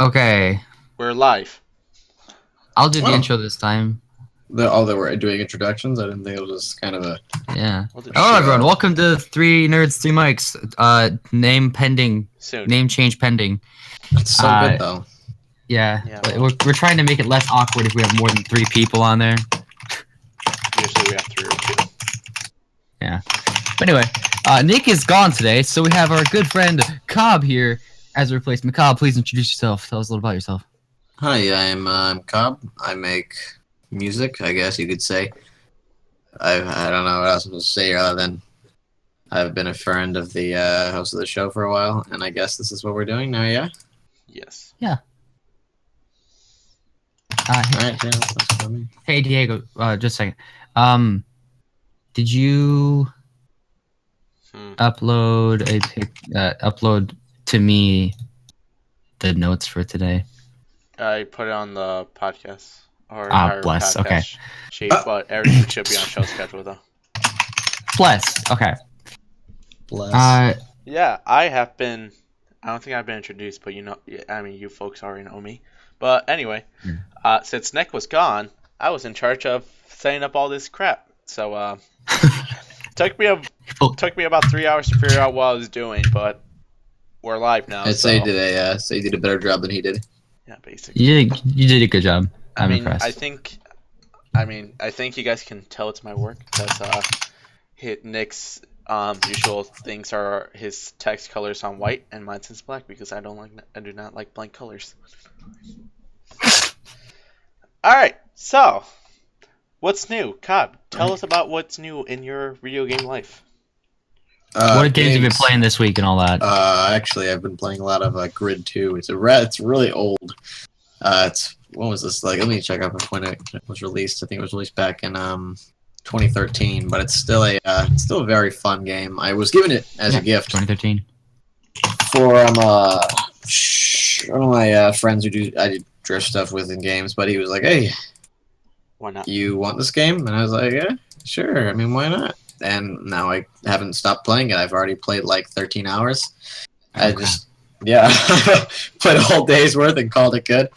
Okay, We're live. I'll do the Oh, intro this time. they were doing introductions. I didn't think it was kind of a Yeah. We'll do Hello, show. everyone. Welcome to Three Nerds, Three Mics. Name pending. soon. Name change pending. It's so Uh, good though. Yeah. Yeah, but well. we're trying to make it less awkward if we have more than 3 people on there. Usually we have 3 or 2. Yeah. But anyway, Nick is gone today, so we have our good friend Cobb here as a replacement. Cobb, please introduce yourself. Tell us a little about yourself. Hi, I'm Cobb. I make music, I guess you could say. I don't know what else I'm supposed to say other than I've been a friend of the host of the show for a while, and I guess this is what we're doing now. Yeah. Yes. All right. Yeah. That's what I mean. Hey, Diego. Just a second. Did you upload upload to me the notes for today? I put it on the podcast. Or bless, podcast okay. sheet, but everything should be on show schedule, though. Bless. Okay. Bless. Yeah, I don't think I've been introduced, but you folks already know me. But anyway, since Nick was gone, I was in charge of setting up all this crap. So, took me about 3 hours to figure out what I was doing, but we're live now. I'd say you did a better job than he did. Yeah, basically. You did a good job. I'm impressed. I think you guys can tell it's my work because Nick's usual things are his text colors on white and mine's in black because I do not like blank colors. All right, so what's new, Cobb? Tell us about what's new in your video game life. What games have you been playing this week and all that? Actually, I've been playing a lot of Grid 2. It's really old. When was this? Let me check up when it was released. I think it was released back in 2013, but it's still a very fun game. I was given it as a gift 2013 for one of my friends who I did drift stuff with in games, but he was like, "Hey, why not? You want this game?" And I was like, "Yeah, sure. I mean, why not?" And now I haven't stopped playing it. I've already played like 13 hours. I just played a whole day's worth and called it good.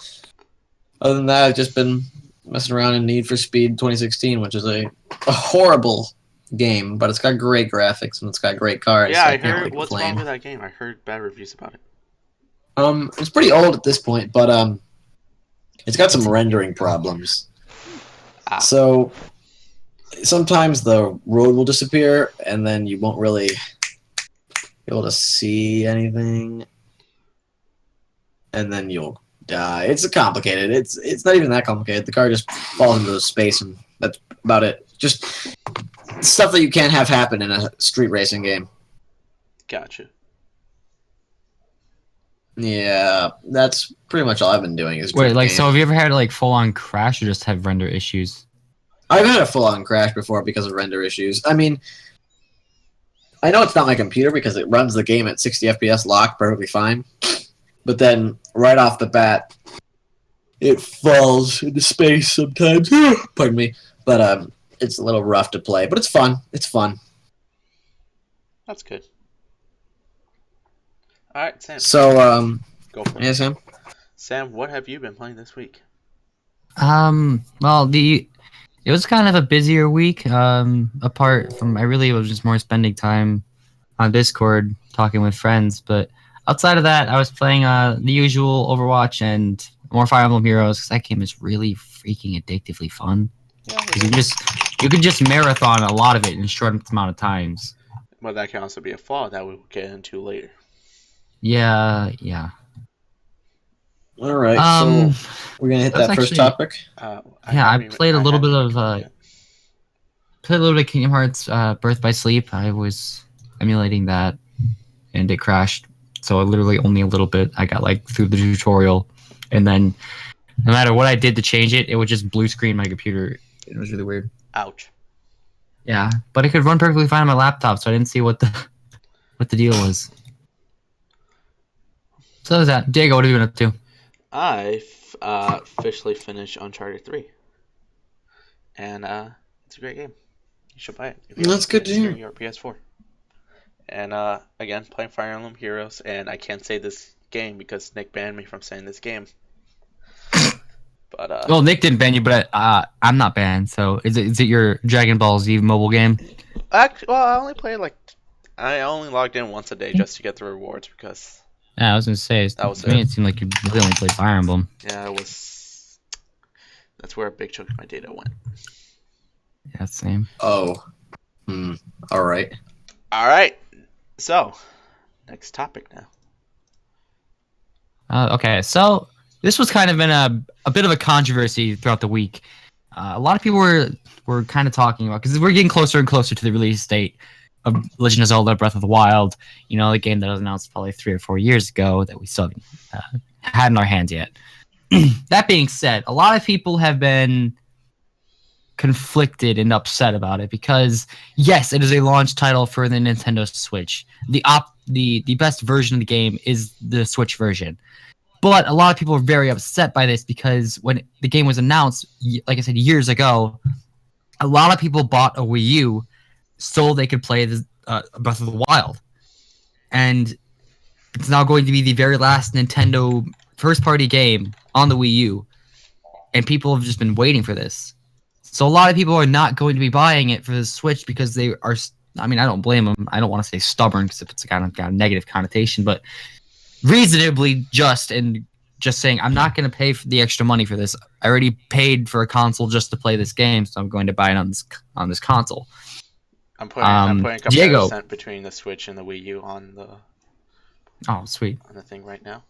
Other than that, I've just been messing around in Need for Speed 2016, which is a horrible game, but it's got great graphics and it's got great cars. Yeah, so I heard. really What's wrong with that game? I heard bad reviews about it. It's pretty old at this point, but it's got some rendering problems. So sometimes the road will disappear, and then you won't really be able to see anything, and then you'll die. It's complicated. It's not even that complicated. The car just falls into space, and that's about it. Just stuff that you can't have happen in a street racing game. Gotcha. Yeah, that's pretty much all I've been doing. So have you ever had like full-on crash or just have render issues? I've had a full-on crash before because of render issues. I mean, I know it's not my computer because it runs the game at 60 FPS locked perfectly fine. But then, right off the bat, it falls into space sometimes. Pardon me. But it's a little rough to play. But it's fun. It's fun. That's good. All right, Sam. So, go for it. Yeah, Sam? Sam, what have you been playing this week? Well, it was kind of a busier week. Apart from, I really was just more spending time on Discord talking with friends. But outside of that, I was playing the usual Overwatch and more Fire Emblem Heroes because that game is really freaking addictively fun. Yeah, you can just marathon a lot of it in a short amount of times. Well, that can also be a flaw that we'll get into later. Yeah. All right, so we're going to hit that first topic. I played a little bit of Kingdom Hearts Birth by Sleep. I was emulating that, and it crashed. So literally only a little bit. I got like through the tutorial, and then no matter what I did to change it, it would just blue screen my computer. It was really weird. Ouch. Yeah, but it could run perfectly fine on my laptop, so I didn't see what the deal was. So is that. Diego, what have you been up to? I officially finished Uncharted 3. And it's a great game. You should buy it. That's good to hear. Your PS4. And again, playing Fire Emblem Heroes, and I can't say this game because Nick banned me from saying this game. But well, Nick didn't ban you, but I'm not banned. So is it your Dragon Ball Z mobile game? actually, well, I only logged in once a day just to get the rewards because Yeah, I was gonna say. that was To me, it. it seemed like you really only played Fire Emblem. Yeah, it was. That's where a big chunk of my data went. Yeah, same. Oh. All right. All right. So, next topic now. Okay, so this was kind of been a bit of a controversy throughout the week. A lot of people were kind of talking about because we're getting closer and closer to the release date of Legend of Zelda: Breath of the Wild. You know, the game that was announced probably 3 or 4 years ago that we still haven't had in our hands yet. That being said, a lot of people have been conflicted and upset about it because yes, it is a launch title for the Nintendo Switch. The best version of the game is the Switch version. But a lot of people are very upset by this because when the game was announced, like I said, years ago, a lot of people bought a Wii U so they could play the Breath of the Wild. And it's now going to be the very last Nintendo first-party game on the Wii U. And people have just been waiting for this. So a lot of people are not going to be buying it for the Switch because they are... I mean, I don't blame them. I don't want to say stubborn because it's kind of got a negative connotation, but reasonably just saying, I'm not going to pay for the extra money for this. I already paid for a console just to play this game, so I'm going to buy it on this console. I'm putting a comparison between the Switch and the Wii U on the sweet on the thing right now.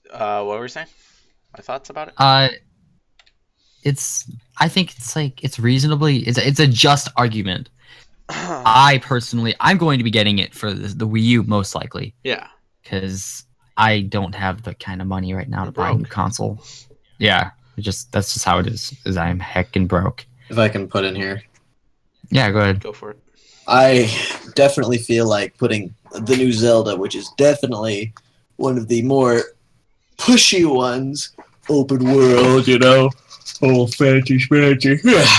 What were you saying? My thoughts about it? I think it's reasonably it's a just argument. I'm going to be getting it for the Wii U most likely. Yeah. Because I don't have the kind of money right now to buy a new console. Yeah, that's just how it is. Is I'm heckin' broke. If I can put in here. Yeah, go ahead. Go for it. I definitely feel like putting the new Zelda, which is definitely one of the more pushy ones, open world, you know, all fancy.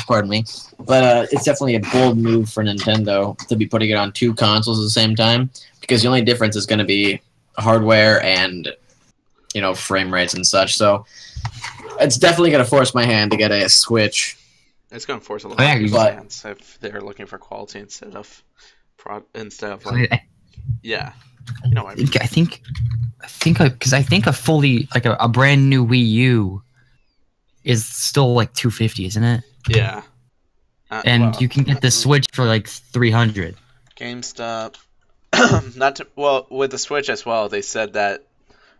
Pardon me. But it's definitely a bold move for Nintendo to be putting it on 2 consoles at the same time, because the only difference is going to be hardware and, you know, frame rates and such. So it's definitely going to force my hand to get a Switch. It's going to force a lot of people's hands if they're looking for quality instead of like, yeah. You know what I mean? I think because I think a fully like a brand new Wii U is still like $250, isn't it? Yeah. And you can get the Switch for like $300. GameStop. With the Switch as well, they said that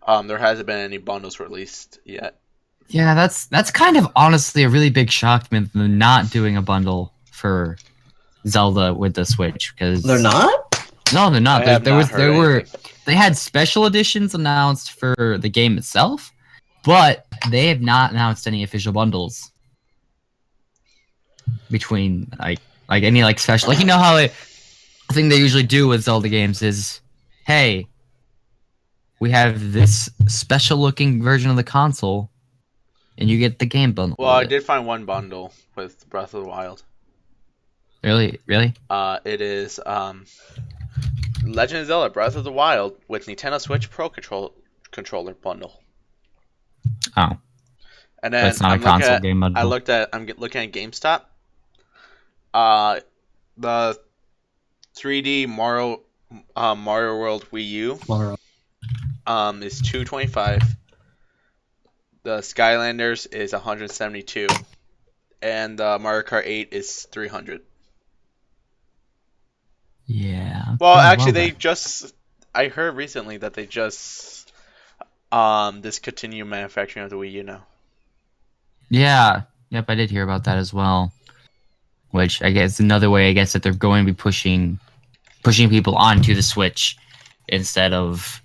there hasn't been any bundles released yet. Yeah, that's kind of honestly a really big shock to me, them not doing a bundle for Zelda with the Switch, because they're not. No, they're not. They had special editions announced for the game itself, but they have not announced any official bundles between like any like special, like, you know how the thing they usually do with Zelda games is, hey, we have this special looking version of the console and you get the game bundle. Well, I did find one bundle with Breath of the Wild. Really? It is Legend of Zelda: Breath of the Wild with Nintendo Switch Pro controller bundle. Oh. And then I'm looking at GameStop. The 3D Mario World Wii U is $225. The Skylanders is $172, and the Mario Kart 8 is $300. Yeah. Well, actually, I heard recently that they just discontinue manufacturing of the Wii U now. Yeah. Yep, I did hear about that as well. Which I guess another way, that they're going to be pushing people onto the Switch instead of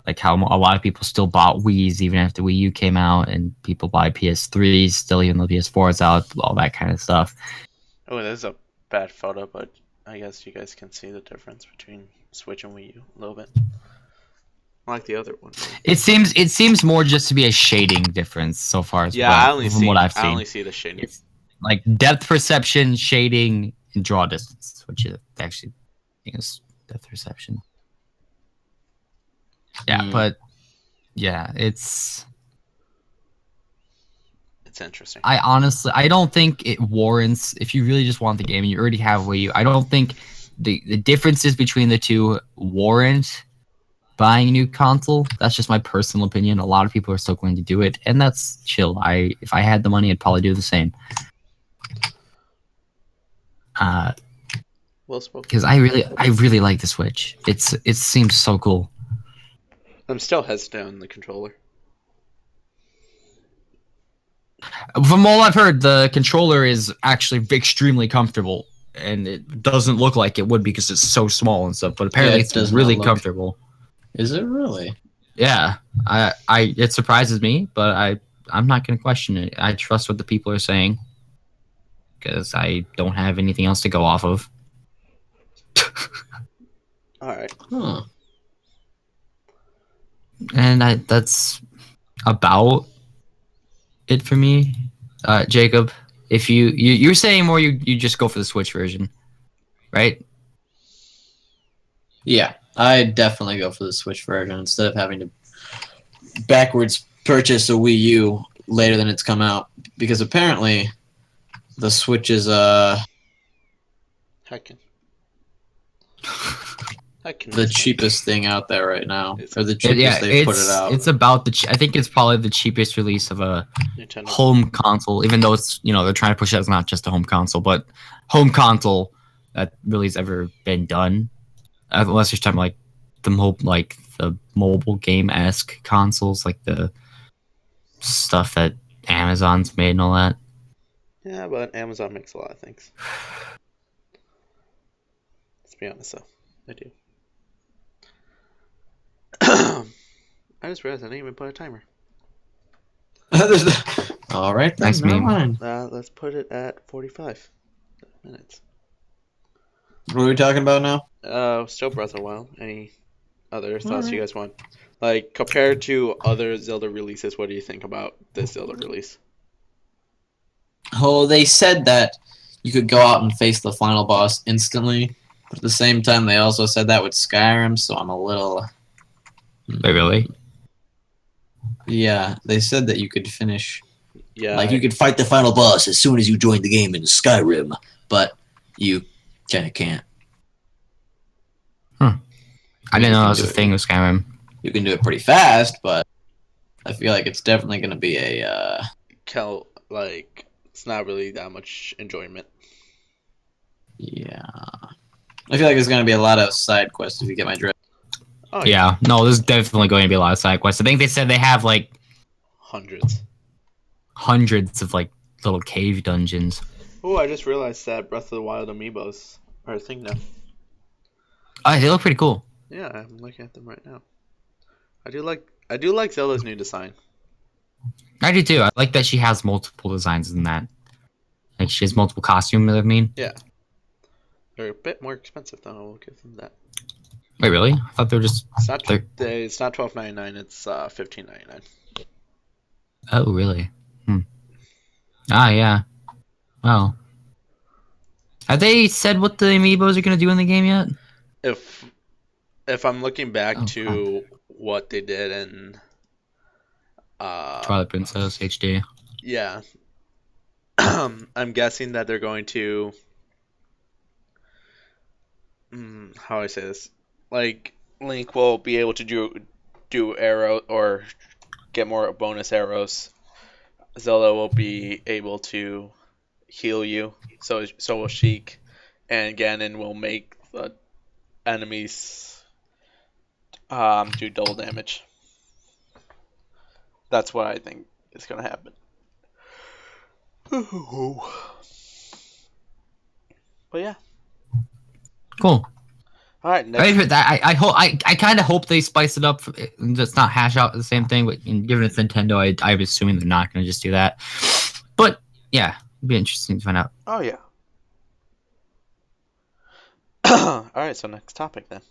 like how a lot of people still bought Wii's even after Wii U came out, and people buy PS3s still even though PS4 is out, all that kind of stuff. Oh, there's a bad photo, but I guess you guys can see the difference between Switch and Wii U a little bit. I like the other one. It seems more just to be a shading difference so far as well. I only see the shading. It's like depth perception, shading, and draw distance, which is actually, I think, is depth perception. Yeah, but yeah, it's interesting. I don't think it warrants, if you really just want the game and you already have Wii U, I don't think the differences between the two warrant buying a new console. That's just my personal opinion. A lot of people are still going to do it, and that's chill. If I had the money, I'd probably do the same. Well spoken. Because I really like the Switch. It seems so cool. I'm still hesitant on the controller. From all I've heard, the controller is actually extremely comfortable, and it doesn't look like it would because it's so small and stuff. But apparently, it's really comfortable. Is it really? Yeah, it surprises me, but I'm not going to question it. I trust what the people are saying because I don't have anything else to go off of. All right. Huh. And that's about it for me. Jacob, if you're saying more, you just go for the Switch version, right? Yeah, I definitely go for the Switch version instead of having to backwards purchase a Wii U later than it's come out, because apparently the Switch is Heckin'. the cheapest thing out there right now, or the cheapest they've put it out. It's about I think it's probably the cheapest release of a Nintendo home console, even though it's they're trying to push it as not just a home console, but home console that really has ever been done. Unless you're talking like the mobile game-esque consoles, like the stuff that Amazon's made and all that. Yeah, but Amazon makes a lot of things. Let's be honest, though. I do. I just realized I didn't even put a timer. All right, nice meme. Let's put it at 45 minutes. What are we talking about now? Still Breath of the Wild. Any other thoughts you guys want? Like, compared to other Zelda releases, what do you think about this Zelda release? Oh, they said that you could go out and face the final boss instantly, but at the same time, they also said that with Skyrim, so I'm a little... Wait, really? Yeah, they said that you could finish... Yeah, like, you could fight the final boss as soon as you join the game in Skyrim, but you kind of can't. I didn't know that was a thing with Skyrim. You can do it pretty fast, but I feel like it's definitely going to be a... it's not really that much enjoyment. Yeah. I feel like there's going to be a lot of side quests if you get my drift. Oh, yeah. No, there's definitely going to be a lot of side quests. I think they said they have, like... Hundreds of, like, little cave dungeons. Oh, I just realized that Breath of the Wild amiibos are a thing now. Oh, they look pretty cool. Yeah, I'm looking at them right now. I do like Zelda's new design. I do too. I like that she has multiple designs in that. Like she has multiple costumes, I mean. Yeah. They're a bit more expensive though, I will give them that. Wait, really? I thought they were just it's not $12.99, it's $15.99. Oh, really? Ah, yeah. Well. Have they said what the amiibos are gonna do in the game yet? If I'm looking back to what they did in Twilight Princess HD. Yeah. I'm guessing that they're going to how do I say this? Like Link will be able to do arrow or get more bonus arrows. Zelda will be able to heal you. So will Sheik, and Ganon will make the enemies do double damage. That's what I think is going to happen. But yeah. Cool. All right. I hope I kind of hope they spice it up and just not hash out the same thing. But given it's Nintendo, I'm assuming they're not going to just do that. But yeah, it'd be interesting to find out. Oh yeah. All right. So next topic then.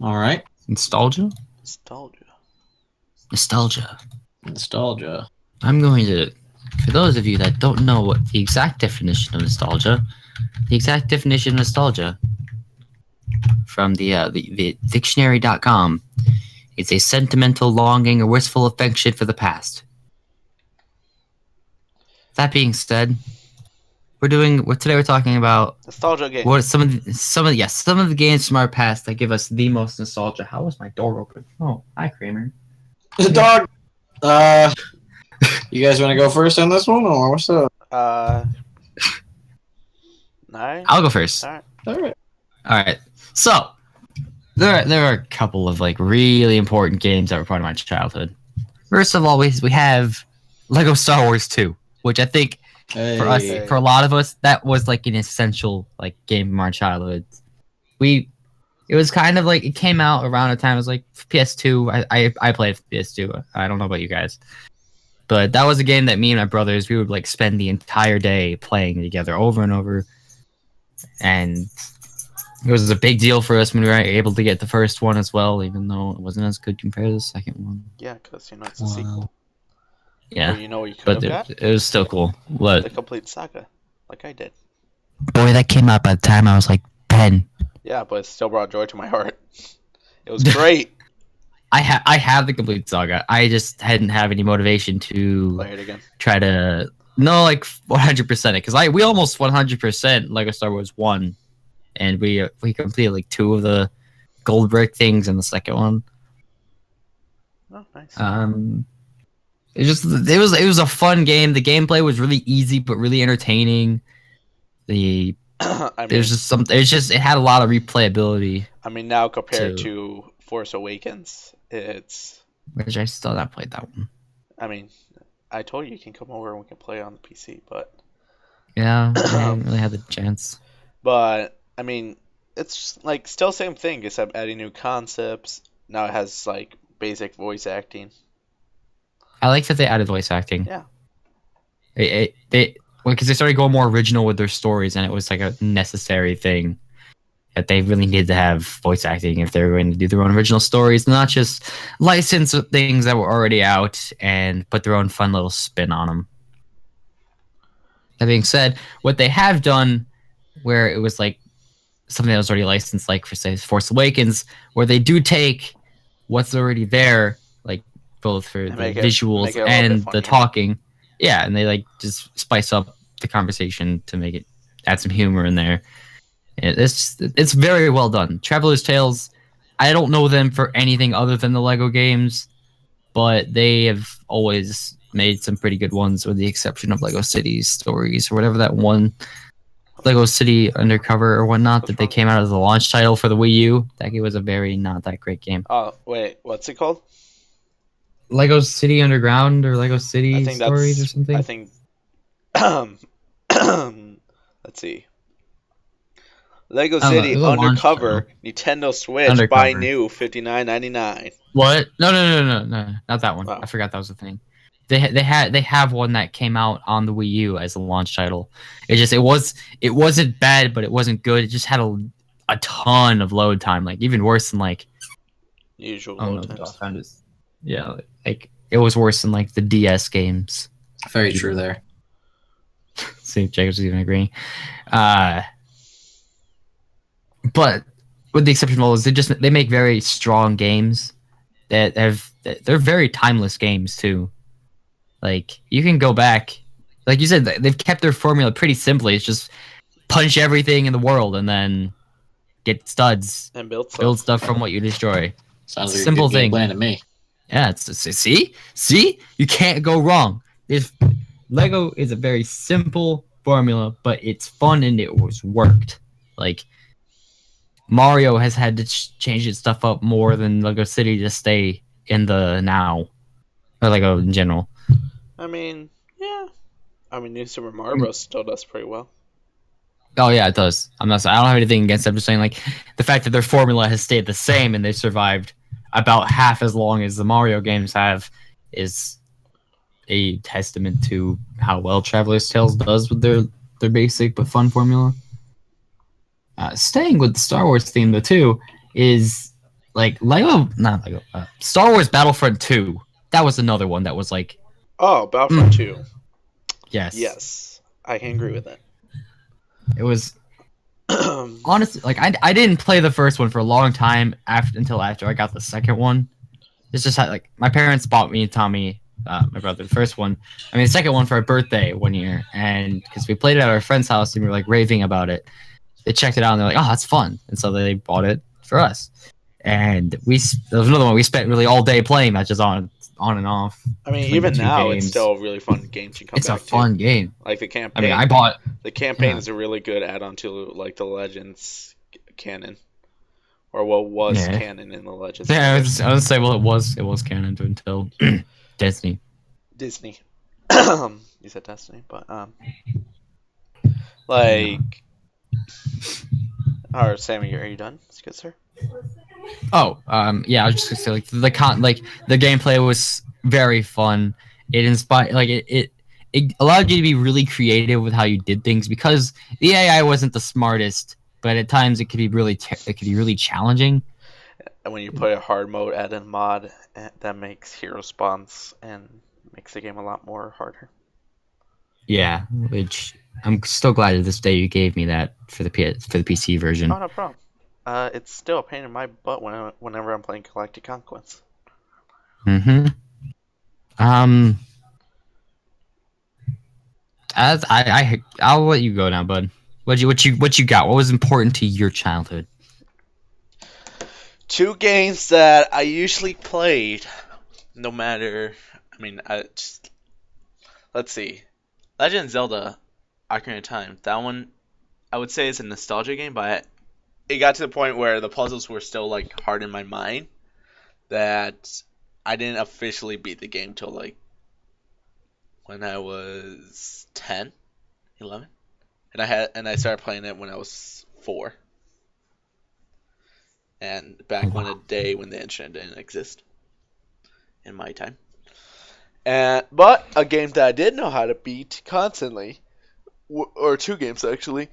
All right. Nostalgia. I'm going to. For those of you that don't know what the exact definition of nostalgia from the dictionary.com. It's a sentimental longing or wistful affection for the past. That being said, today we're talking about nostalgia games. what some of the games from our past that give us the most nostalgia. How was my door open? Oh, hi Kramer. The dog. You guys want to go first on this one, or what's up? Nine. I'll go first. All right. So there are a couple of like really important games that were part of my childhood. First of all, we have Lego Star Wars 2, which I think for a lot of us, that was like an essential like game from our childhood. It was kind of like it came out around a time it was like PS2. I played PS2. I don't know about you guys, but that was a game that me and my brothers we would like spend the entire day playing together over and over, and it was a big deal for us when we were able to get the first one as well, even though it wasn't as good compared to the second one. Yeah, because it's a sequel. Yeah, Or you could have got it was still cool. What? the complete saga, like I did. Boy, that came out by the time I was like 10. Yeah, but it still brought joy to my heart. It was great. I have the complete saga. I just hadn't have any motivation to Play it again. Try to 100% it because we almost 100% Lego Star Wars 1, and we completed like 2 of the gold brick things in the second one. Oh, nice. It was a fun game. The gameplay was really easy but really entertaining. It had a lot of replayability. I mean, now compared to Force Awakens, it's which I still not played that one. I mean, I told you can come over and we can play on the PC, but yeah, I haven't really had the chance. But I mean, it's like still same thing except adding new concepts. Now it has like basic voice acting. I like that they added voice acting. Yeah. Because they started going more original with their stories, and it was like a necessary thing that they really needed to have voice acting if they were going to do their own original stories, not just license things that were already out and put their own fun little spin on them. That being said, what they have done, where it was like something that was already licensed, like for say Force Awakens, where they do take what's already there, like both for the visuals and the talking. Yeah, and they like just spice up the conversation to make it add some humor in there. It's very well done. Traveler's Tales, I don't know them for anything other than the Lego games, but they have always made some pretty good ones, with the exception of Lego City Stories or whatever that one, Lego City Undercover or whatnot, that they came out as the launch title for the Wii U. That game was a very not that great game. Oh wait, what's it called? Lego City Underground or Lego City Stories or something? I think. Let's see. Lego City Undercover, Nintendo Switch, buy new, $59.99. What? No, not that one. Wow. I forgot that was a thing. They have one that came out on the Wii U as a launch title. It wasn't bad, but it wasn't good. It just had a ton of load time, like even worse than like usual load times. Yeah, like it was worse than like the DS games. Very true there. See, Jacob's even agreeing. But with the exception of those, they make very strong games they're very timeless games too. Like you can go back, like you said, they've kept their formula pretty simply. It's just punch everything in the world and then get studs and build stuff from what you destroy. Sounds like a simple thing. Plan to me. Yeah, see, you can't go wrong. Lego is a very simple formula, but it's fun and it was worked. Like Mario has had to change its stuff up more than Lego City to stay in the now, or Lego in general. I mean, yeah. I mean, New Super Mario Bros. Still does pretty well. Oh yeah, it does. I don't have anything against it. I'm just saying, like, the fact that their formula has stayed the same and they've survived about half as long as the Mario games have is a testament to how well Traveler's Tales does with their basic but fun formula. Staying with the Star Wars theme though too is like Star Wars Battlefront 2. That was another one that was like, oh, Battlefront 2. Yes. Yes, I can agree with that. It was Honestly, like I didn't play the first one for a long time until after I got the second one. It's just like my parents bought me and Tommy, my brother, the first one. I mean, the second one for our birthday one year, and because we played it at our friend's house and we were like raving about it. They checked it out and they're like, "Oh, that's fun," and so they bought it for us. And there was another one we spent really all day playing that, just on and off. I mean, between even the two now, games. it's still a really fun game to come It's back a fun to. game. Like the campaign. I mean, I bought. The campaign Yeah. is a really good add-on to like the Legends canon, or what was Yeah. canon in the Legends. Yeah, I would say, well, it was canon until Disney. Disney. You said Destiny, but like, or Sammy, are you done? It's good, sir. Oh, yeah, I was just gonna say like the gameplay was very fun. It inspired it allowed you to be really creative with how you did things because the AI wasn't the smartest, but at times it could be really challenging. And when you play a hard mode, add in mod that makes hero spawns and makes the game a lot more harder. Yeah, which I'm still glad to this day you gave me that for the PC version. Oh, no problem. It's still a pain in my butt whenever I'm playing Galactic Conquest. Mm-hmm. As I'll let you go now, bud. What you got? What was important to your childhood? Two games that I usually played, no matter. I mean, let's see. Legend of Zelda, Ocarina of Time. That one, I would say, is a nostalgia game, but it got to the point where the puzzles were still like hard in my mind that I didn't officially beat the game till like when I was 10, 11. And I started playing it when I was 4. And back when a day when the internet didn't exist in my time. But a game that I did know how to beat constantly, or two games actually,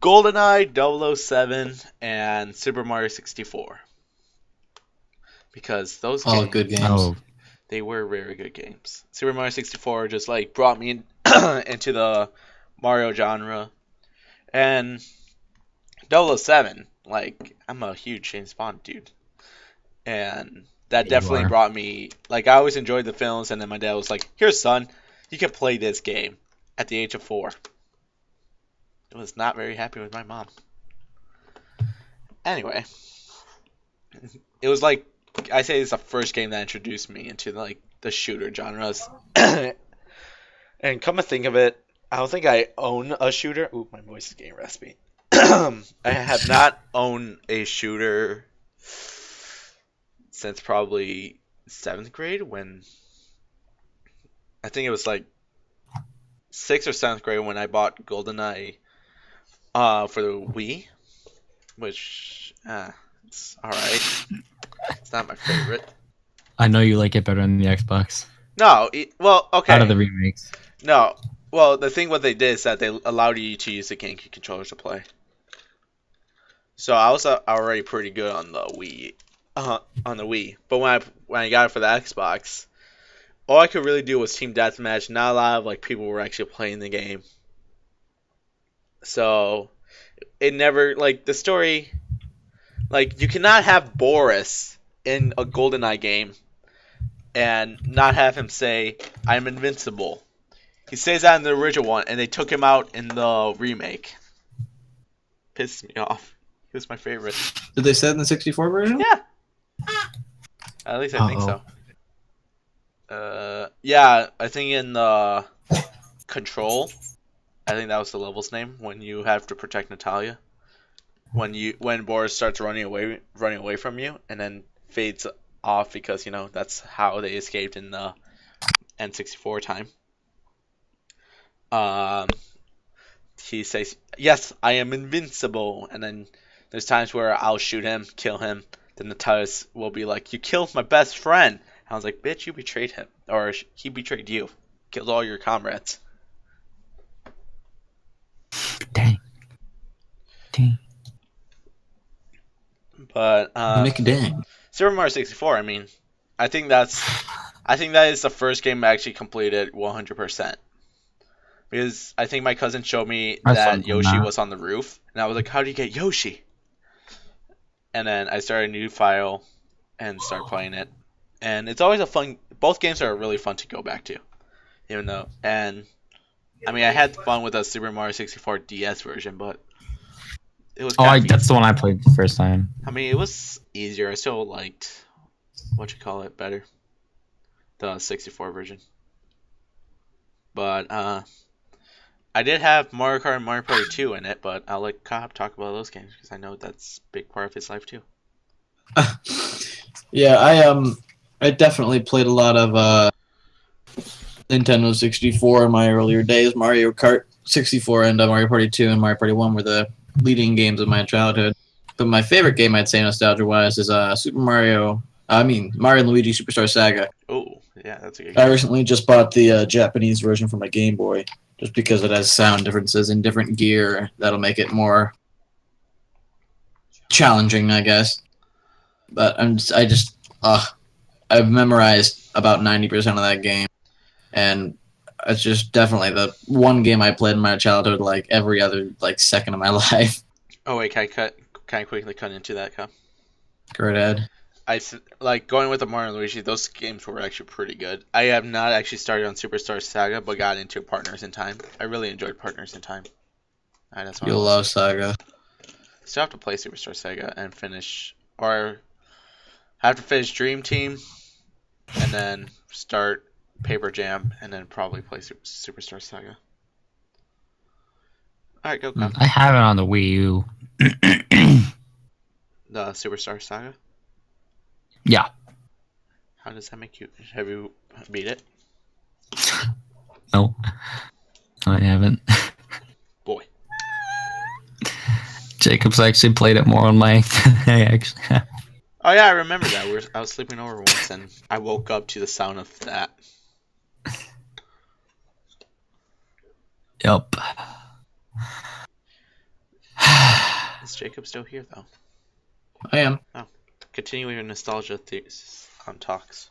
GoldenEye 007 and Super Mario 64. Because those games, good games. they were very good games. Super Mario 64 just like brought me into the Mario genre. And 007, like, I'm a huge James Bond dude. And that definitely brought me, like, I always enjoyed the films, and then my dad was like, "Here, son, you can play this game," at the age of 4. I was not very happy with my mom. Anyway, it was like, I say it's the first game that introduced me into, like, the shooter genres. And come to think of it, I don't think I own a shooter. Ooh, my voice is getting raspy. I have not owned a shooter since probably 7th grade, when I think it was like 6th or 7th grade when I bought GoldenEye for the Wii, which it's alright. It's not my favorite. I know you like it better than the Xbox. No, well, okay. Out of the remakes. No, well, the thing what they did is that they allowed you to use the GameCube controllers to play. So I was already pretty good on the Wii. But when I got it for the Xbox, all I could really do was team deathmatch. Not a lot of like people were actually playing the game. So it never, like, the story, like, you cannot have Boris in a GoldenEye game and not have him say, "I'm invincible." He says that in the original one, and they took him out in the remake. Pissed me off. He was my favorite. Did they say it in the 64 version? Yeah. At least I think so. Yeah, I think in the Control, I think that was the level's name, when you have to protect Natalia. When Boris starts running away from you, and then fades off because, you know, that's how they escaped in the N64 time. He says, "Yes, I am invincible," and then there's times where I'll shoot him, kill him, then Natalia will be like, "You killed my best friend." I was like, "Bitch, you betrayed him, or he betrayed you, killed all your comrades." Dang. But McDang. Super Mario 64, I mean, I think that is the first game I actually completed 100%. Because I think my cousin showed me I that fun Yoshi that. was on the roof, and I was like, "How do you get Yoshi?" And then I started a new file and start playing it, and it's always a fun. Both games are really fun to go back to, even though. And I mean, I had fun with the Super Mario 64 DS version, but it was kind of That's the one I played the first time. I mean, it was easier. I still liked better, the 64 version. But I did have Mario Kart and Mario Party 2 in it, but I'll let Cobb talk about those games because I know that's a big part of his life too. Yeah, I definitely played a lot of Nintendo 64 in my earlier days. Mario Kart 64 and Mario Party 2 and Mario Party 1 were the leading games of my childhood. But my favorite game, I'd say nostalgia-wise, is Mario and Luigi Superstar Saga. Oh, yeah, that's a good I game. recently just bought the Japanese version for my Game Boy, just because it has sound differences in different gear that'll make it more challenging, I guess. But I've memorized about 90% of that game, and it's just definitely the one game I played in my childhood like every other like second of my life. Oh wait, can I quickly cut into that, Cobb? Go ahead. Like going with the Mario and Luigi. Those games were actually pretty good. I have not actually started on Superstar Saga, but got into Partners in Time. I really enjoyed Partners in Time. That's You'll love Saga. Still have to play Superstar Saga and finish, or have to finish Dream Team, and then start Paper Jam, and then probably play Superstar Saga. All right, go. I have it on the Wii U. The Superstar Saga. Yeah. How does that make you? Have you beat it? No, I haven't. Boy. Jacob's actually played it more on my than I actually have. Oh yeah, I remember that. I was sleeping over once, and I woke up to the sound of that. Yup. Is Jacob still here though? I am. Oh, continuing your nostalgia talks.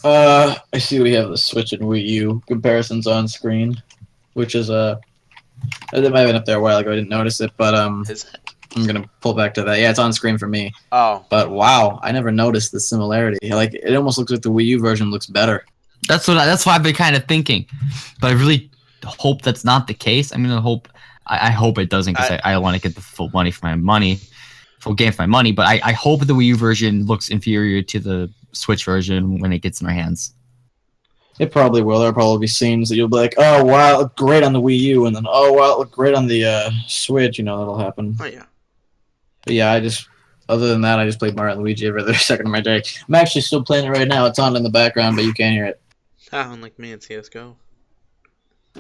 I see we have the Switch and Wii U comparisons on screen, which is it might have been up there a while ago. I didn't notice it, but Is it? I'm gonna pull back to that. Yeah, it's on screen for me. Oh. But wow, I never noticed the similarity. Like it almost looks like the Wii U version looks better. That's why I've been kind of thinking, but I really hope that's not the case. I hope it doesn't, because I want to get the full game for my money. But I hope the Wii U version looks inferior to the Switch version when it gets in our hands. It probably will. There'll probably be scenes that you'll be like, "Oh wow, it looked great on the Wii U," and then, "Oh wow, it looked great on the Switch." You know, that'll happen. Oh yeah. But yeah, other than that, I just played Mario and Luigi every other second of my day. I'm actually still playing it right now. It's on in the background, but you can't hear it. Unlike me in CS:GO.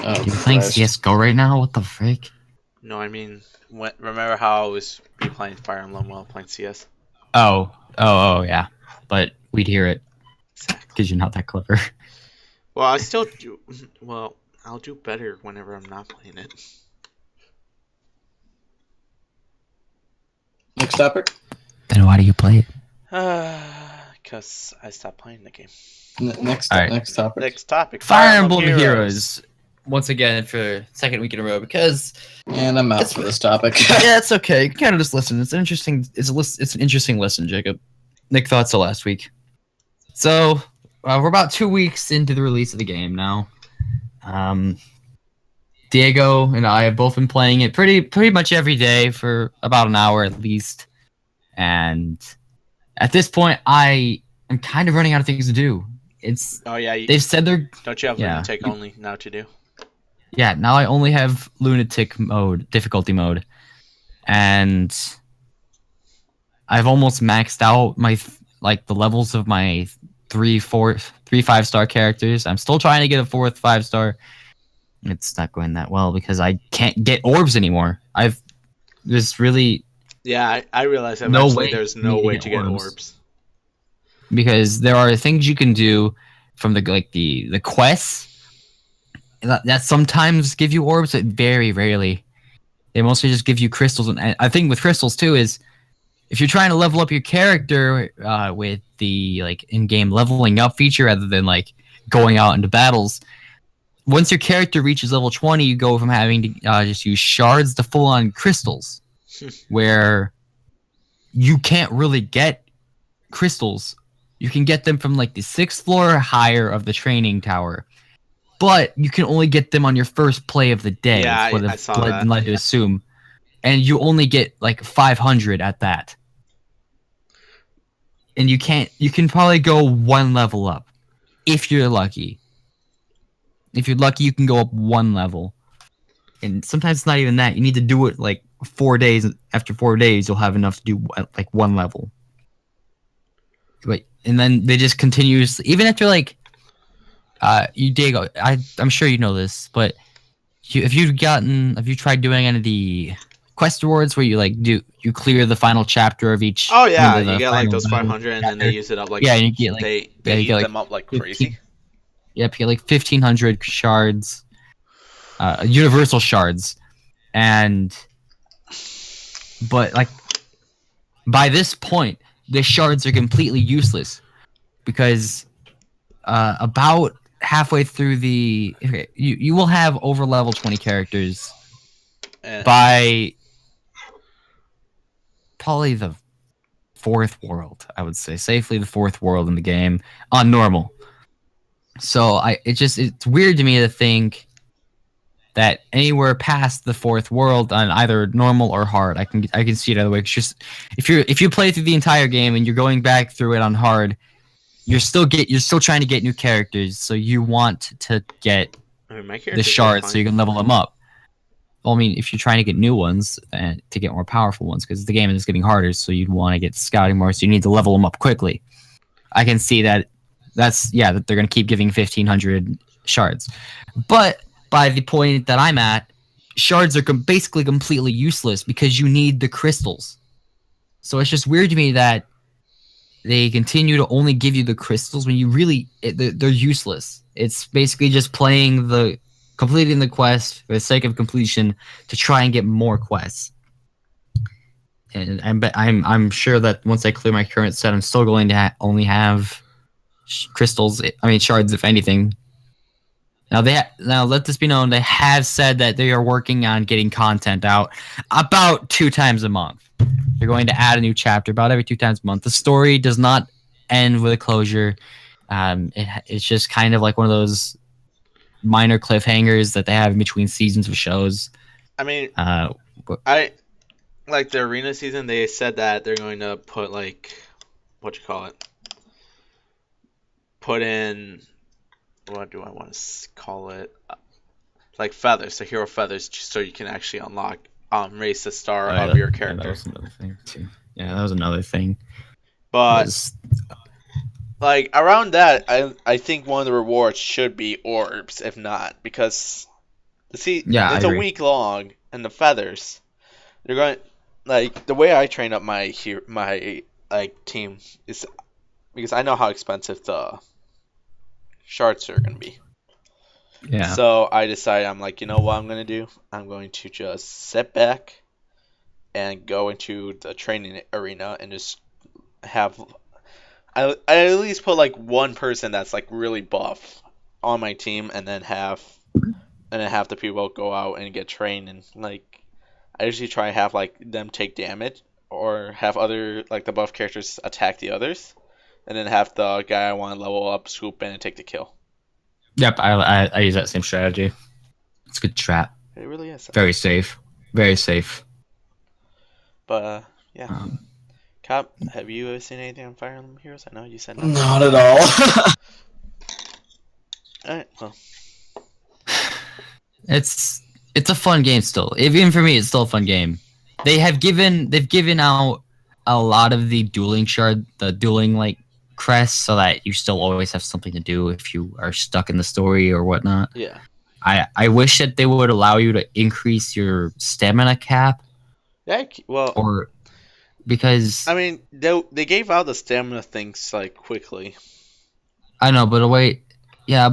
Oh, You're playing CS:GO right now? What the frick? No, I mean, remember how I was playing Fire Emblem while playing CS? Oh, yeah. But we'd hear it because you're not that clever. Well, I still do. Well, I'll do better whenever I'm not playing it. Next topic. Then why do you play it? Because I stopped playing the game. Next topic. Next topic. Fire Emblem Heroes. Once again for second week in a row, because And I'm out for this topic. yeah, it's okay. You can kind of just listen. It's an interesting listen, Jacob. Nick, thoughts of last week. So we're about 2 weeks into the release of the game now. Diego and I have both been playing it pretty much every day for about an hour at least. And at this point, I am kind of running out of things to do. They've said they're... Don't you have lunatic only now to do? Yeah, now I only have lunatic mode, difficulty mode. And I've almost maxed out the levels of my 3 5-star characters. I'm still trying to get a 4th 5-star. It's not going that well because I can't get orbs anymore. There's really... Yeah, I realize that there's no way to get orbs. Because there are things you can do from the quests that sometimes give you orbs, but very rarely. They mostly just give you crystals. And I think with crystals too is if you're trying to level up your character with the in-game leveling up feature rather than going out into battles, once your character reaches level 20, you go from having to just use shards to full-on crystals, where you can't really get crystals. You can get them from like the 6th floor or higher of the training tower, but you can only get them on your first play of the day. Yeah, what I saw that. led to assume, and you only get like 500 at that, and you can probably go one level up if you're lucky. If you're lucky, you can go up one level, and sometimes it's not even that. You need to do it like 4 days. After 4 days, you'll have enough to do like one level. And then they just continuously, even after like, I'm sure you know this, but have you tried doing any of the quest rewards where you clear the final chapter of each? Oh yeah, you get like those 500, and then they use it up like and you get like they eat them up like 15, crazy. Yep, you get like 1,500 shards, universal shards, but like by this point, the shards are completely useless because about halfway through you will have over level 20 characters by probably the 4th world, I would say safely the 4th world in the game on normal. So it's weird to me to think that anywhere past the 4th world on either normal or hard, I can see it either way. It's just if you play through the entire game and you're going back through it on hard, you're still trying to get new characters, so you want to get the shards so you can level them up. Well, I mean, if you're trying to get new ones and to get more powerful ones, because the game is getting harder, so you'd want to get scouting more, so you need to level them up quickly. I can see that that they're going to keep giving 1,500 shards, but by the point that I'm at, shards are basically completely useless because you need the crystals. So it's just weird to me that they continue to only give you the crystals when they're useless. It's basically just completing the quest for the sake of completion to try and get more quests. And I'm sure that once I clear my current set, I'm still going to only have shards, if anything. Now let this be known, they have said that they are working on getting content out about 2 times a month. They're going to add a new chapter about every 2 times a month. The story does not end with a closure. It's just kind of like one of those minor cliffhangers that they have in between seasons of shows. I mean, I like the arena season. They said that they're going to put put in. What do I want to call it? Like feathers, the hero feathers, so you can actually unlock, raise the star of your character. That was another thing too. Yeah, that was another thing. But like around that, I think one of the rewards should be orbs, if not, because it's a week long, and the feathers, they're going like the way I train up my team is because I know how expensive the shards are going to be. Yeah. So I decided, I'm like, you know what I'm going to do? I'm going to just sit back and go into the training arena and just have... I at least put like one person that's like really buff on my team, and then have the people go out and get trained, and like I usually try to have like them take damage or have other like the buff characters attack the others, and then have the guy I want to level up swoop in and take the kill. Yep, I use that same strategy. It's a good trap. It really is. Very safe. Very safe. But yeah. Cap, have you ever seen anything on Fire Emblem Heroes? I know you said no. Not at all. Alright, well. It's a fun game still. Even for me, it's still a fun game. They've given out a lot of the dueling like crests, so that you still always have something to do if you are stuck in the story or whatnot. Yeah. I wish that they would allow you to increase your stamina cap. Yeah, well, or because I mean they gave out the stamina things like quickly. I know, but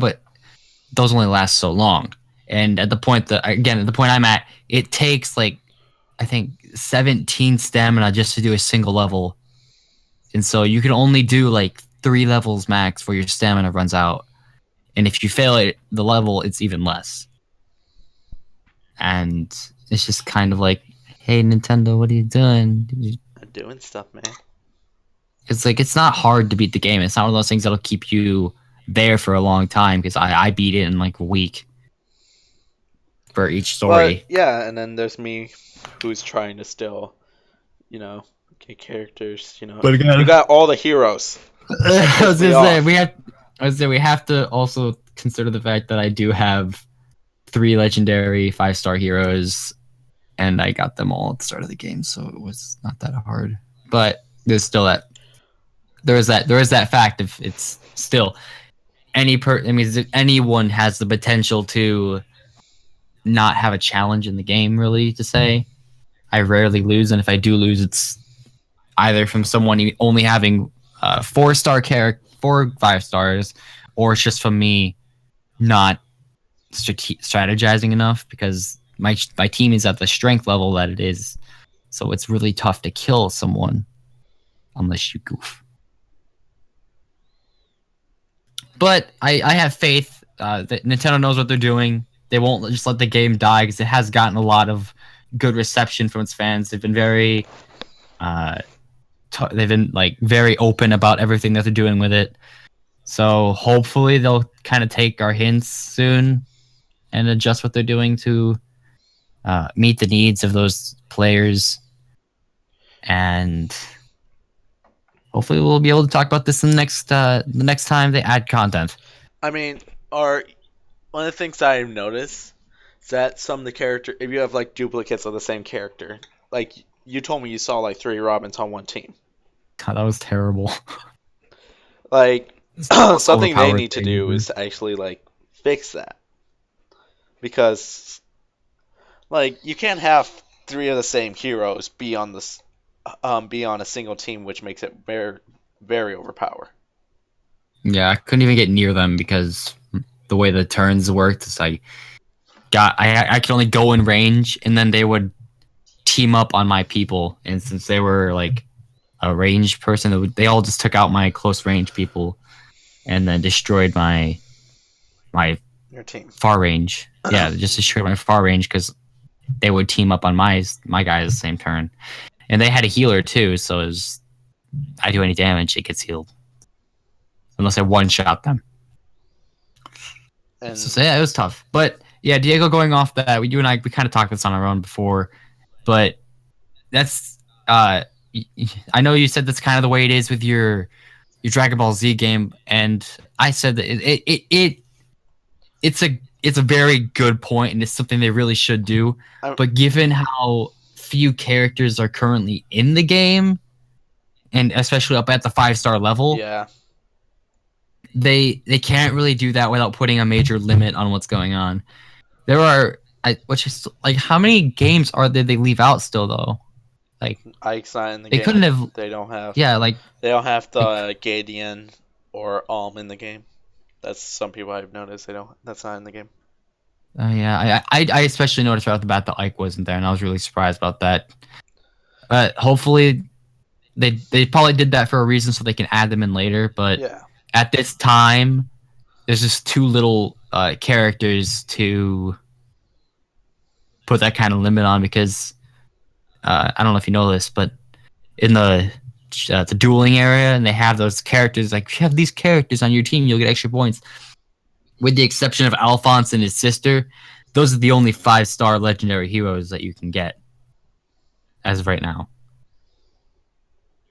but those only last so long. And at the point I'm at, it takes like I think 17 stamina just to do a single level. And so you can only do like 3 levels max before your stamina runs out. and if you fail it, the level it's even less. And it's just kind of like, hey, Nintendo, what are you doing? I'm doing stuff, man. It's like, it's not hard to beat the game. It's not one of those things that'll keep you there for a long time, because I beat it in like a week for each story. But, yeah, and then there's me, who's trying to still, get characters. But again, you got all the heroes. I was gonna say we have to also consider the fact that I do have 3 legendary 5-star heroes, and I got them all at the start of the game, so it was not that hard. But there's still there is that fact of it's still anyone has the potential to not have a challenge in the game, really, to say. I rarely lose, and if I do lose, it's either from someone only having 4-star 5 stars, or it's just from me not strategizing enough, because my team is at the strength level that it is, so it's really tough to kill someone unless you goof. But I have faith that Nintendo knows what they're doing. They won't just let the game die, because it has gotten a lot of good reception from its fans. They've been very very open about everything that they're doing with it. So hopefully they'll kind of take our hints soon and adjust what they're doing to meet the needs of those players. And hopefully we'll be able to talk about this in the next time they add content. I mean, one of the things I've noticed is that some of the characters, if you have like duplicates of the same character, like you told me you saw like 3 Robins on one team. God, that was terrible. Like, something they need to do is actually like fix that, because like you can't have 3 of the same heroes be on a single team, which makes it very, very overpowered. Yeah, I couldn't even get near them because the way the turns worked is I could only go in range, and then they would team up on my people, and since they were like a ranged person, they all just took out my close range people and then destroyed my Your team. far range. Yeah, they just destroyed my far range because they would team up on my guys the same turn, and they had a healer too, so I do any damage, it gets healed unless I one-shot them. And so yeah, it was tough. But yeah, Diego, going off that, you and I, we kind of talked this on our own before, but that's I know you said that's kind of the way it is with your Dragon Ball Z game, and I said that it's a very good point, and it's something they really should do. But given how few characters are currently in the game, and especially up at the 5-star level, yeah, they can't really do that without putting a major limit on what's going on. There are, which is like, how many games did they leave out still though? Like, Ike's not in the they game. couldn't have. They don't have. Yeah, like they don't have the Gadian or in the game. That's some people I've noticed. That's not in the game. Yeah, I especially noticed right off the bat that Ike wasn't there, and I was really surprised about that. But hopefully, they probably did that for a reason, so they can add them in later. But yeah, at this time, there's just too little characters to put that kind of limit on, because I don't know if you know this, but in the dueling area, and they have those characters, like, if you have these characters on your team, you'll get extra points. With the exception of Alphonse and his sister, those are the only 5-star legendary heroes that you can get as of right now.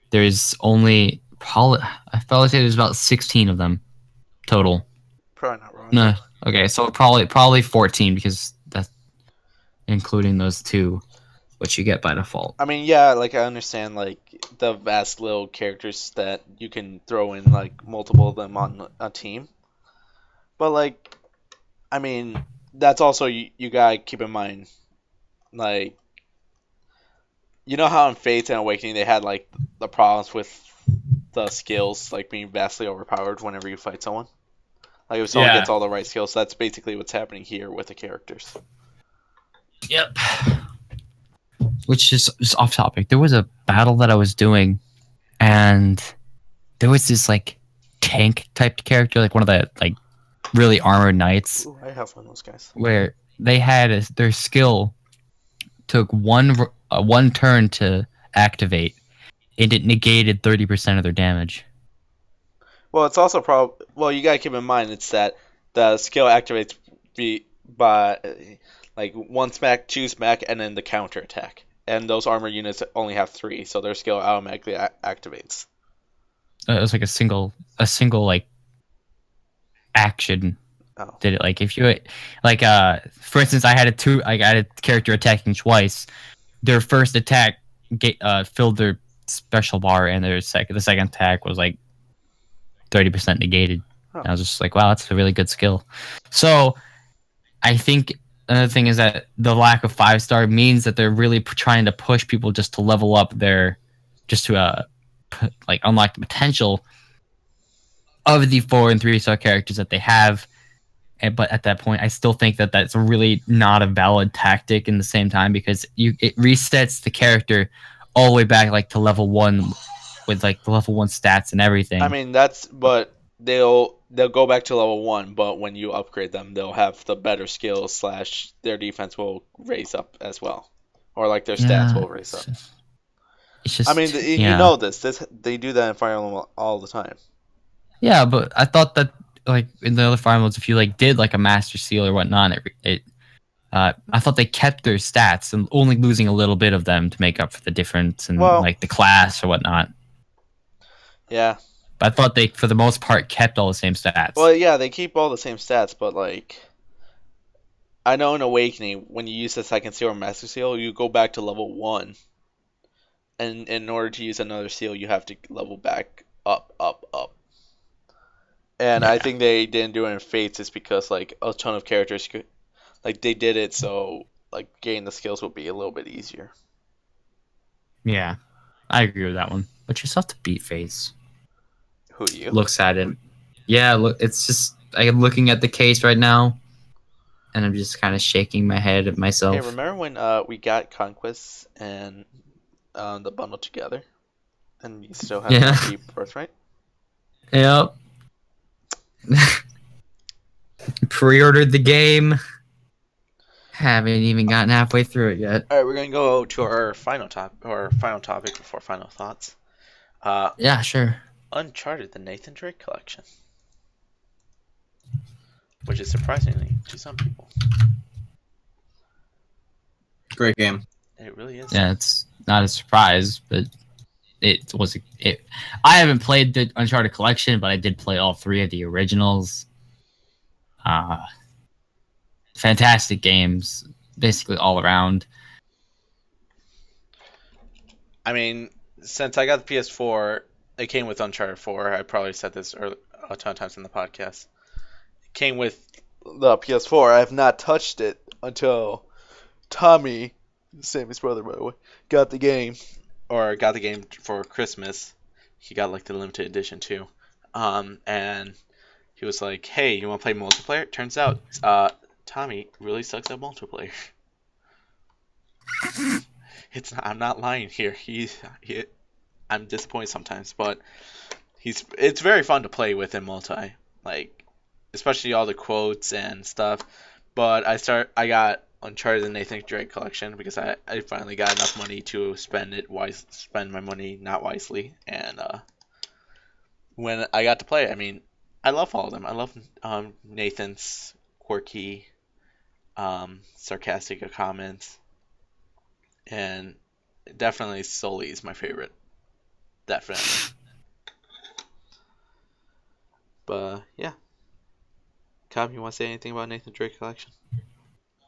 There's only I probably say there's about 16 of them total. Probably not wrong. No, okay, so probably 14, because that's including those 2, which you get by default. I mean, yeah, like, I understand, like, the vast little characters that you can throw in, like, multiple of them on a team. But, like, I mean, that's also, you gotta keep in mind, like, you know how in Fates and Awakening they had, like, the problems with the skills, like, being vastly overpowered whenever you fight someone? Like, if someone gets all the right skills, that's basically what's happening here with the characters. Yep. Which is just off topic. There was a battle that I was doing, and there was this like tank type character, like one of the like really armored knights. Ooh, I have one of those guys. Where they had their skill took one turn to activate, and it negated 30% of their damage. Well, it's also well, you gotta keep in mind it's that the skill activates by like one smack, two smack, and then the counter attack. And those armor units only have 3, so their skill automatically activates. It was like a single like action. Oh. Did it like if you like for instance, I had a character attacking twice. Their first attack filled their special bar, and the second attack was like 30% negated. Oh. I was just like, wow, that's a really good skill. So I think another thing is that the lack of 5-star means that they're really trying to push people just to level up just to like unlock the potential of the 4 and 3-star characters that they have. But at that point, I still think that that's really not a valid tactic in the same time, because it resets the character all the way back like to level 1 with like the level 1 stats and everything. I mean, but they'll go back to level 1, but when you upgrade them, they'll have the better skills / their defense will raise up as well, or like their stats will raise up. It's just, I mean, you know this they do that in Fire Emblem all the time. Yeah, but I thought that like in the other Fire Emblems, if you like did like a Master Seal or whatnot, I thought they kept their stats and only losing a little bit of them to make up for the difference in like the class or whatnot. Yeah. But I thought they, for the most part, kept all the same stats. Well, yeah, they keep all the same stats, but like, I know in Awakening, when you use the second seal or Master Seal, you go back to level 1. And in order to use another seal, you have to level back up. And I think they didn't do it in Fates is because like a ton of characters could, like they did it so like getting the skills would be a little bit easier. Yeah, I agree with that one. But you still have to beat Fates. Who you? Looks at it. Yeah, look, it's just I'm looking at the case right now, and I'm just kind of shaking my head at myself. Hey, remember when we got Conquest and the bundle together, and you still have to keep Birthright? Yep. Pre-ordered the game. Haven't even gotten halfway through it yet. All right, we're gonna go to our final topic before final thoughts. Yeah, sure. Uncharted: The Nathan Drake Collection, which is surprisingly to some people. Great game. It really is. Yeah, it's not a surprise, but it was. I haven't played the Uncharted collection, but I did play all 3 of the originals. Fantastic games, basically all around. I mean, since I got the PS4, it came with Uncharted 4. I probably said this a ton of times in the podcast. It came with the PS4. I have not touched it until Tommy, Sammy's brother, by the way, got the game for Christmas. He got like the limited edition too. And he was like, "Hey, you want to play multiplayer?" Turns out, Tommy really sucks at multiplayer. I'm not lying here. I'm disappointed sometimes, but it's very fun to play with in multi, like especially all the quotes and stuff. But I got Uncharted: The Nathan Drake Collection because I finally got enough money to spend my money not wisely, and when I got to play it, I mean, I love all of them. I love Nathan's quirky, sarcastic comments, and definitely Sully is my favorite. Definitely. But yeah, Cobb, you want to say anything about Nathan Drake Collection?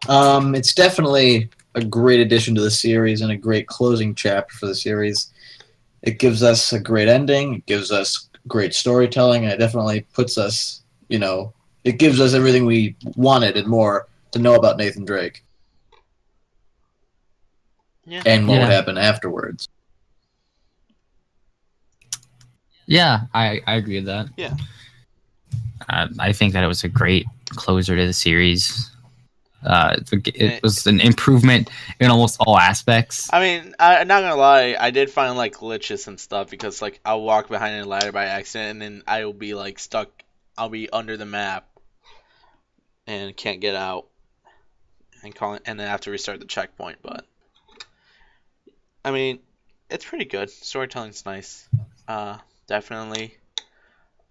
It's definitely a great addition to the series and a great closing chapter for the series. It gives us a great ending. It gives us great storytelling, and it definitely puts us, it gives us everything we wanted and more to know about Nathan Drake. Yeah. And what would happen afterwards. Yeah, I agree with that. Yeah. I think that it was a great closer to the series. It was an improvement in almost all aspects. I mean, I'm not gonna lie, I did find like glitches and stuff because like I'll walk behind a ladder by accident and then I will be like stuck. I'll be under the map and can't get out and then have to restart the checkpoint. But I mean, it's pretty good. Storytelling's nice. Definitely.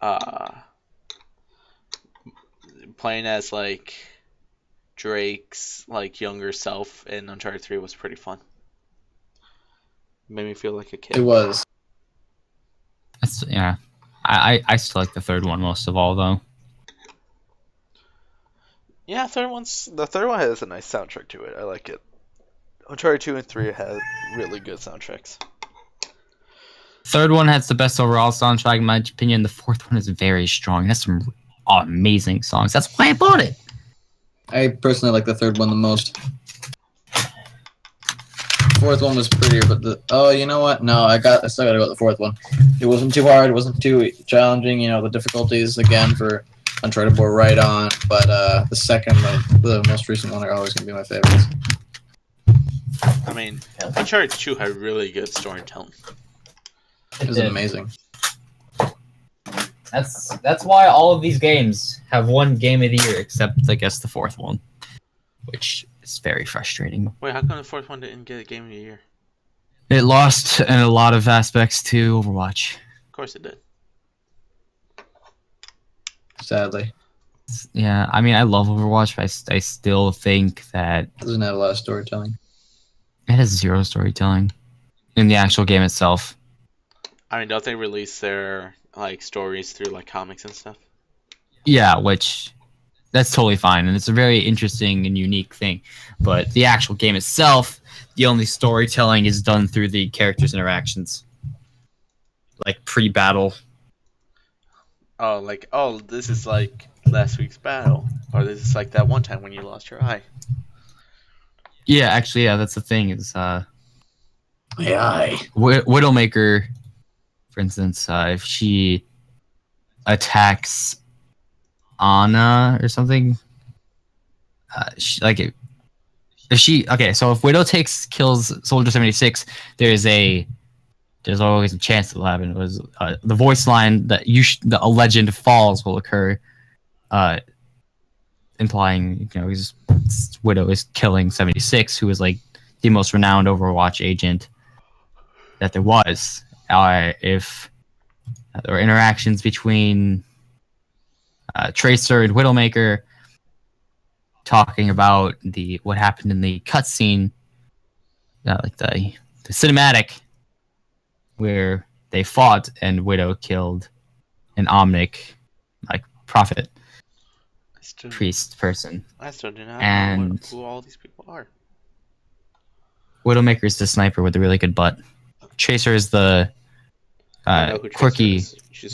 Uh, Playing as like Drake's like younger self in Uncharted 3 was pretty fun. Made me feel like a kid. It was. Yeah. I still like the third one most of all, though. Yeah, the third one has a nice soundtrack to it. I like it. Uncharted 2 and 3 have really good soundtracks. Third one has the best overall soundtrack, in my opinion. The fourth one is very strong. It has some amazing songs. That's why I bought it. I personally like the third one the most. Fourth one was prettier, but you know what? No, I still gotta go with the fourth one. It wasn't too hard. It wasn't too challenging. You know, the difficulties again for Uncharted were right on. But the second, the most recent one, are always gonna be my favorites. I mean, Uncharted 2 had really good storytelling. It was amazing. That's why all of these games have won Game of the Year, except I guess the fourth one, which is very frustrating. Wait, how come the fourth one didn't get a Game of the Year? It lost in a lot of aspects to Overwatch. Of course it did. Sadly. Yeah, I mean, I love Overwatch, but I still think that It doesn't have a lot of storytelling. it has zero storytelling in the actual game itself. I mean, don't they release their like stories through like comics and stuff? Yeah, which that's totally fine, and it's a very interesting and unique thing. But the actual game itself, the only storytelling is done through the characters' interactions, like pre-battle. Oh, like, oh, this is like last week's battle, or this is like that one time when you lost your eye. Yeah, actually, yeah, that's the thing. Is My eye. Widowmaker, for instance, if she attacks Anna or something, if Widow kills Soldier 76, there's always a chance it'll happen. It was the voice line that a legend falls will occur, implying Widow is killing 76, who is like the most renowned Overwatch agent that there was. If there were interactions between Tracer and Widowmaker talking about what happened in the cutscene, like the cinematic where they fought and Widow killed an Omnic, like prophet priest person. I still do not And know who all these people are. Widowmaker is the sniper with the really good butt. Tracer is the quirky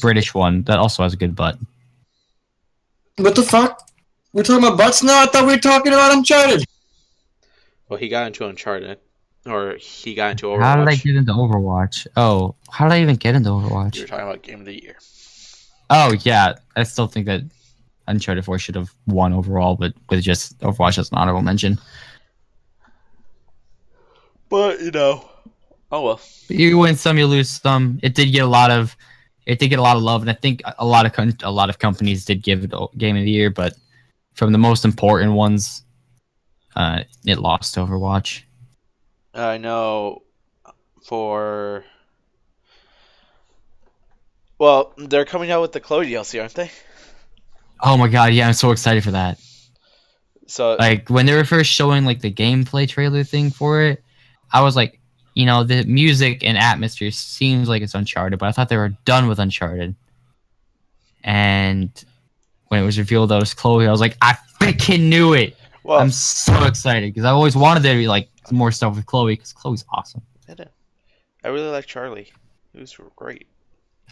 British one that also has a good butt. What the fuck? We're talking about butts now? I thought we were talking about Uncharted. Well, he got into Uncharted, or he got into Overwatch. How did I get into Overwatch? Oh, how did I even get into Overwatch? You were talking about Game of the Year. Oh, yeah. I still think that Uncharted 4 should have won overall, but with just Overwatch as an honorable mention. But, oh well. You win some, you lose some. It did get a lot of love, and I think a lot of companies did give it Game of the Year, but from the most important ones, it lost to Overwatch. I know well, they're coming out with the Chloe DLC, aren't they? Oh my god, yeah, I'm so excited for that. So, like, when they were first showing like the gameplay trailer thing for it, I was like, the music and atmosphere seems like it's Uncharted, but I thought they were done with Uncharted. And when it was revealed that it was Chloe, I was like, I freaking knew it. Well, I'm so excited because I always wanted there to be like more stuff with Chloe because Chloe's awesome. I really like Charlie. He was great.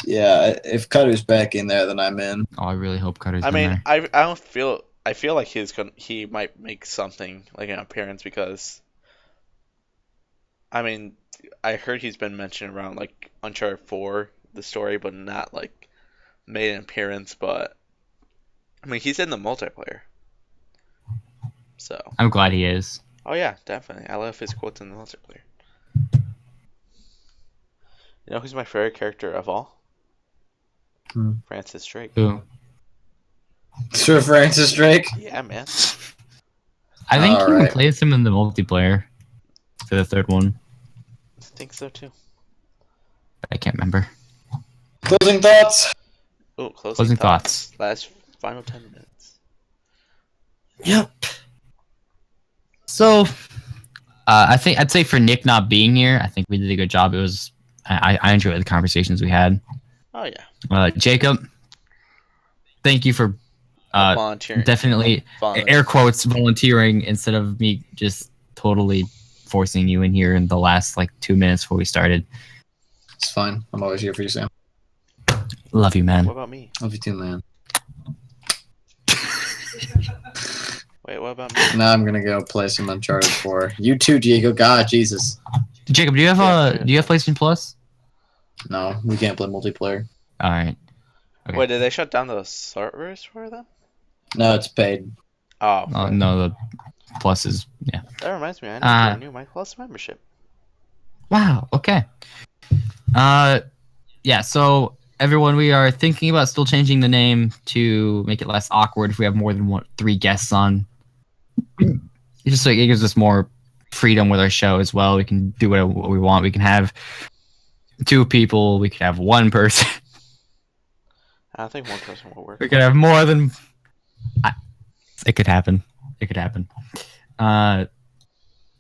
Yeah, if Cutter's back in there, then I'm in. Oh, I really hope Cutter's in there. I feel like he might make something like an appearance because I heard he's been mentioned around like Uncharted 4, the story, but not like made an appearance. But he's in the multiplayer, so I'm glad he is. Oh yeah, definitely. I love his quotes in the multiplayer. You know who's my favorite character of all? Francis Drake. Who? Sir Francis Drake. Yeah, man. I think you can Alright. play as him in the multiplayer for the third one. I think so too. I can't remember. Closing thoughts. Oh, Closing thoughts. Last final 10 minutes. Yep. So, I'd say for Nick not being here, I think we did a good job. It was I enjoyed the conversations we had. Oh yeah. Jacob, thank you for Volunteering. definitely air quotes volunteering instead of me just totally forcing you in here in the last like 2 minutes before we started. It's fine. I'm always here for you, Sam. Love you, man. What about me? Love you too, man. Wait, what about me? Now I'm gonna go play some Uncharted 4. You too, Diego. God, Jesus. Jacob, do you have PlayStation Plus? No, we can't play multiplayer. All right. Okay. Wait, did they shut down the servers for them? No, it's paid. Oh. No, the Plus is yeah. That reminds me, I need to renew my Plus membership. Wow. Okay. Yeah. So everyone, we are thinking about still changing the name to make it less awkward if we have more than 3 guests on. It's just like it gives us more freedom with our show as well. We can do what we want. We can have 2 people. We could have 1 person. I think 1 person will work. We could have more than. It could happen. It could happen.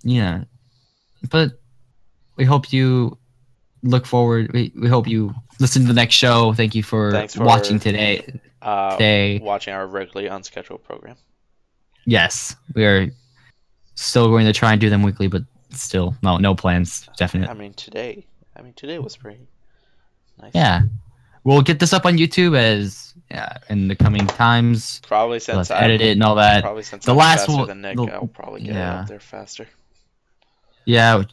Yeah, but we hope you look forward. We hope you listen to the next show. Thank you for watching today. Watching our regularly unscheduled program. Yes, we are still going to try and do them weekly, but still no plans. Definitely. I mean today was pretty nice. Yeah, we'll get this up on YouTube as in the coming times. Probably since I edit it and all that. Probably since the I'm last faster one, than Nick, I'll probably get it up there faster. Yeah,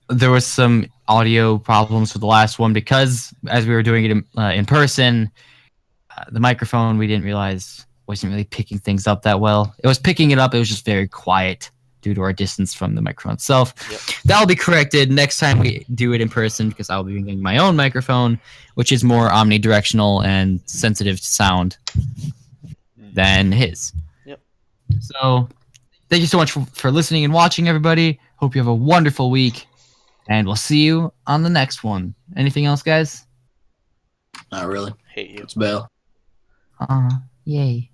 there was some audio problems with the last one because as we were doing it in person, the microphone we didn't realize wasn't really picking things up that well. It was picking it up. It was just very quiet due to our distance from the microphone itself. Yep. That'll be corrected next time we do it in person because I'll be using my own microphone, which is more omnidirectional and sensitive to sound than his. Yep. So thank you so much for listening and watching, everybody. Hope you have a wonderful week, and we'll see you on the next one. Anything else, guys? Not really. Hate you. It's bail. Yay.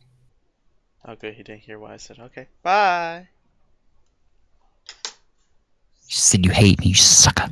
Oh, good. He didn't hear what I said. Okay. Bye. You said you hate me, you sucker.